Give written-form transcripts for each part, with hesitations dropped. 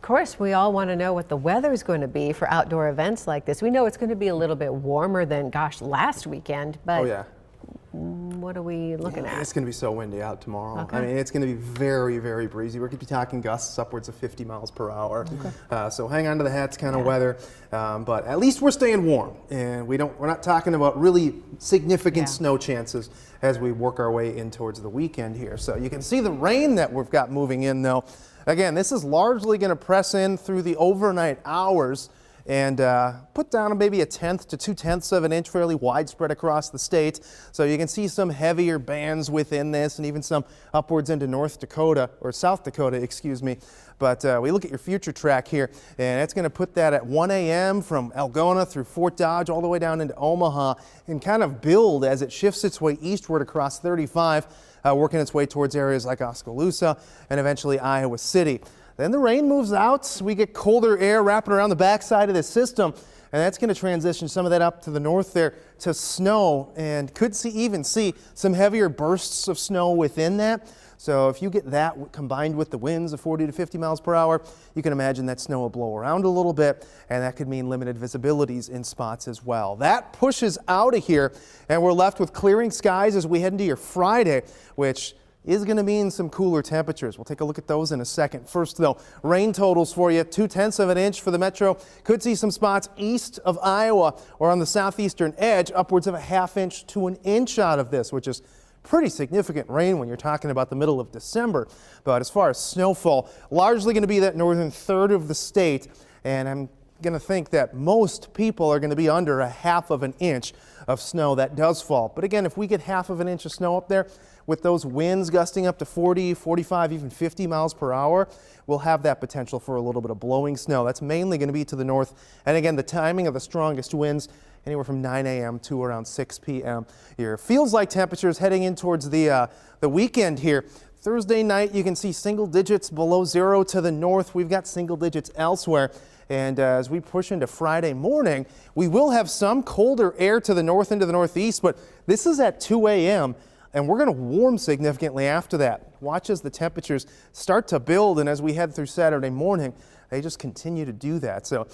course, we all want to know what the weather is going to be for outdoor events like this. We know it's going to be a little bit warmer than, gosh, last weekend, but Oh yeah. what are we looking at? It's going to be so windy out tomorrow. Okay. I mean, it's going to be very, very breezy. We're going to be talking gusts upwards of 50 miles per hour. Okay. So hang on to the hats kind of weather. But at least we're staying warm, and we're not talking about really significant snow chances as we work our way in towards the weekend here. So you can see the rain that we've got moving in, though. Again, this is largely going to press in through the overnight hours and put down maybe 1/10 to 2/10 of an inch, fairly widespread across the state. So you can see some heavier bands within this, and even some upwards into North Dakota, or South Dakota, excuse me. But we look at your future track here, and it's going to put that at 1 a.m. from Algona through Fort Dodge all the way down into Omaha, and kind of build as it shifts its way eastward across 35, working its way towards areas like Oskaloosa and eventually Iowa City. Then the rain moves out. We get colder air wrapping around the backside of this system, and that's going to transition some of that up to the north there to snow, and could even see some heavier bursts of snow within that. So if you get that combined with the winds of 40 to 50 miles per hour, you can imagine that snow will blow around a little bit, and that could mean limited visibilities in spots as well. That pushes out of here, and we're left with clearing skies as we head into your Friday, which is going to mean some cooler temperatures. We'll take a look at those in a second. First, though, rain totals for you. 2/10 of an inch for the metro. Could see some spots east of Iowa or on the southeastern edge, upwards of a 1/2 inch to 1 inch out of this, which is pretty significant rain when you're talking about the middle of December. But as far as snowfall, largely going to be that northern third of the state, and I'm going to think that most people are going to be under a 1/2 of an inch of snow that does fall. But again, if we get 1/2 of an inch of snow up there, with those winds gusting up to 40, 45, even 50 miles per hour, we'll have that potential for a little bit of blowing snow. That's mainly going to be to the north. And again, the timing of the strongest winds, anywhere from 9 a.m. to around 6 p.m. here. Feels like temperatures heading in towards the weekend here. Thursday night, you can see single digits below zero to the north. We've got single digits elsewhere. And as we push into Friday morning, we will have some colder air to the north into the northeast, but this is at 2 a.m. and we're going to warm significantly after that. Watch as the temperatures start to build, and as we head through Saturday morning, they just continue to do that. So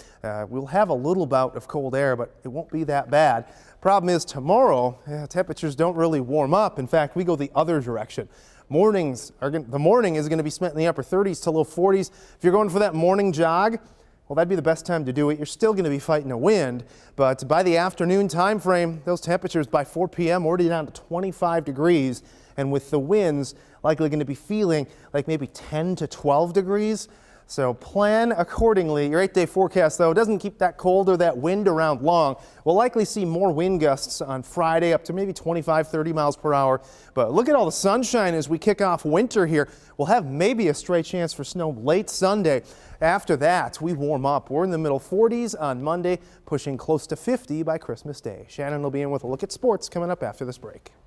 we'll have a little bout of cold air, but it won't be that bad. Problem is tomorrow, temperatures don't really warm up. In fact, we go the other direction. The morning is going to be spent in the upper 30s to low 40s. If you're going for that morning jog, well, that'd be the best time to do it. You're still going to be fighting a wind, but by the afternoon time frame, those temperatures by 4 p.m. already down to 25 degrees, and with the winds likely going to be feeling like maybe 10 to 12 degrees. So plan accordingly. Your 8-day forecast, though, doesn't keep that cold or that wind around long. We'll likely see more wind gusts on Friday, up to maybe 25, 30 miles per hour. But look at all the sunshine as we kick off winter here. We'll have maybe a stray chance for snow late Sunday. After that, we warm up. We're in the middle 40s on Monday, pushing close to 50 by Christmas Day. Shannon will be in with a look at sports coming up after this break.